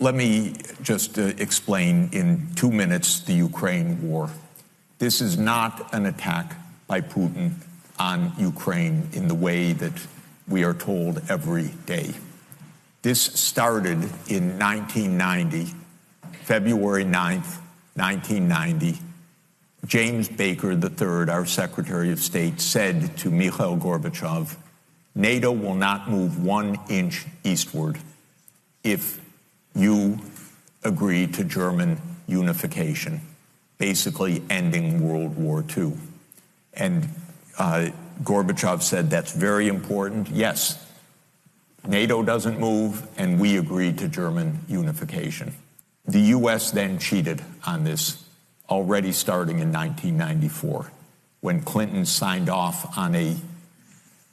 Let me just explain in 2 minutes the Ukraine war. This is not an attack by Putin on Ukraine in the way that we are told every day. This started in 1990, February 9th, 1990. James Baker III, our Secretary of State, said to Mikhail Gorbachev, NATO will not move 1 inch eastward if you agree to German unification, basically ending World War II. And Gorbachev said, that's very important. Yes, NATO doesn't move, and we agreed to German unification. The U.S. then cheated on this, already starting in 1994, when Clinton signed off on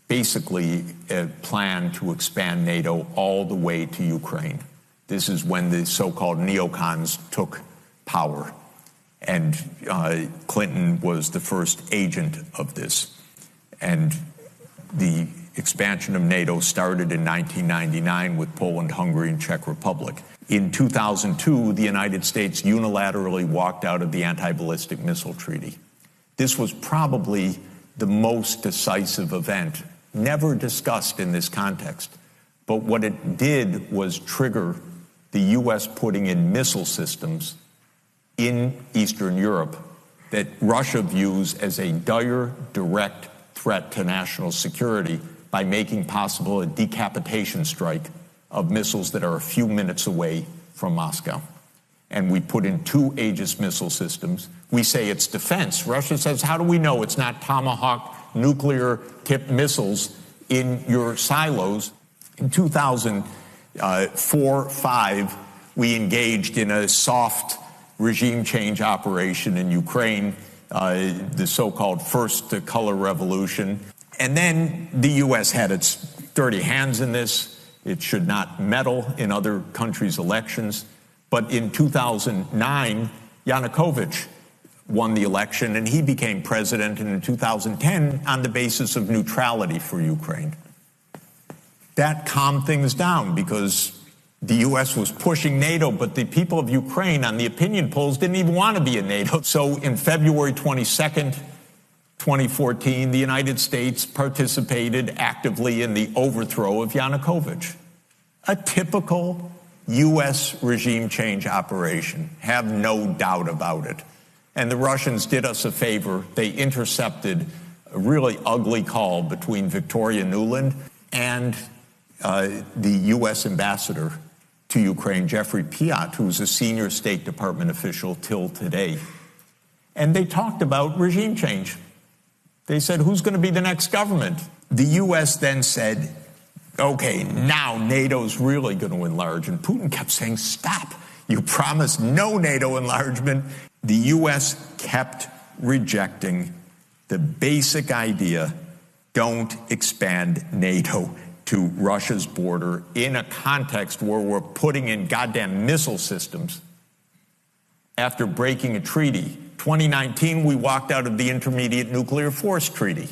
basically a plan to expand NATO all the way to Ukraine. This is when the so-called neocons took power, and Clinton was the first agent of this. And the expansion of NATO started in 1999 with Poland, Hungary, and Czech Republic. In 2002, the United States unilaterally walked out of the Anti-Ballistic Missile Treaty. This was probably the most decisive event, never discussed in this context. But what it did was trigger the U.S. putting in missile systems in Eastern Europe that Russia views as a dire, direct threat to national security by making possible a decapitation strike of missiles that are a few minutes away from Moscow. And we put in 2 Aegis missile systems. We say it's defense. Russia says, how do we know it's not Tomahawk nuclear-tipped missiles in your silos? In 2004-05, we engaged in a soft regime change operation in Ukraine, the so-called First Color Revolution. And then the U.S. had its dirty hands in this. It should not meddle in other countries' elections. But in 2009, Yanukovych won the election, and he became president, and in 2010, on the basis of neutrality for Ukraine. That calmed things down because the U.S. was pushing NATO, but the people of Ukraine on the opinion polls didn't even want to be in NATO. So in February 22nd, 2014, the United States participated actively in the overthrow of Yanukovych. A typical U.S. regime change operation, have no doubt about it. And the Russians did us a favor. They intercepted a really ugly call between Victoria Nuland and the U.S. ambassador to Ukraine, Jeffrey Piot, who's a senior State Department official till today. And they talked about regime change. They said, who's going to be the next government? The U.S. then said, okay, now NATO's really going to enlarge. And Putin kept saying, stop. You promised no NATO enlargement. The U.S. kept rejecting the basic idea, don't expand NATO to Russia's border in a context where we're putting in goddamn missile systems. After breaking a treaty, 2019, we walked out of the Intermediate Nuclear Force Treaty.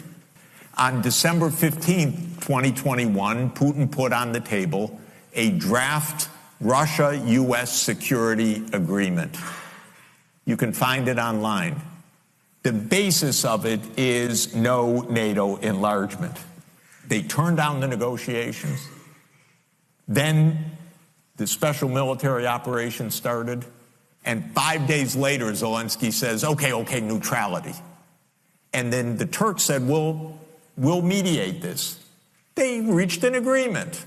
On December 15th, 2021, Putin put on the table a draft Russia-U.S. security agreement. You can find it online. The basis of it is no NATO enlargement. They turned down the negotiations. Then the special military operation started. And 5 days later, Zelensky says, okay, neutrality. And then the Turks said, we'll mediate this. They reached an agreement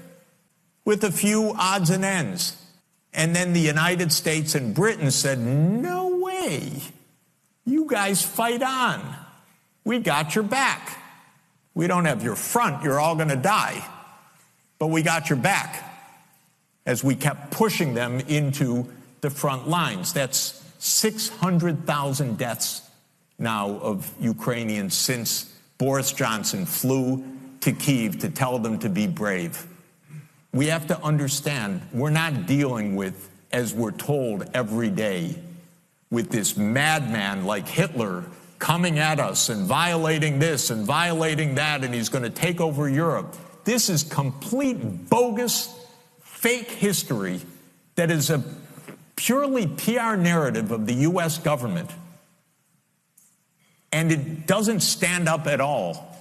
with a few odds and ends. And then the United States and Britain said, no way. You guys fight on. We got your back. We don't have your front. You're all going to die. But we got your back as we kept pushing them into the front lines. That's 600,000 deaths now of Ukrainians since Boris Johnson flew to Kyiv to tell them to be brave. We have to understand we're not dealing with, as we're told every day, with this madman like Hitler coming at us and violating this and violating that, and he's going to take over Europe. This is complete bogus, fake history that is a purely PR narrative of the U.S. government, and it doesn't stand up at all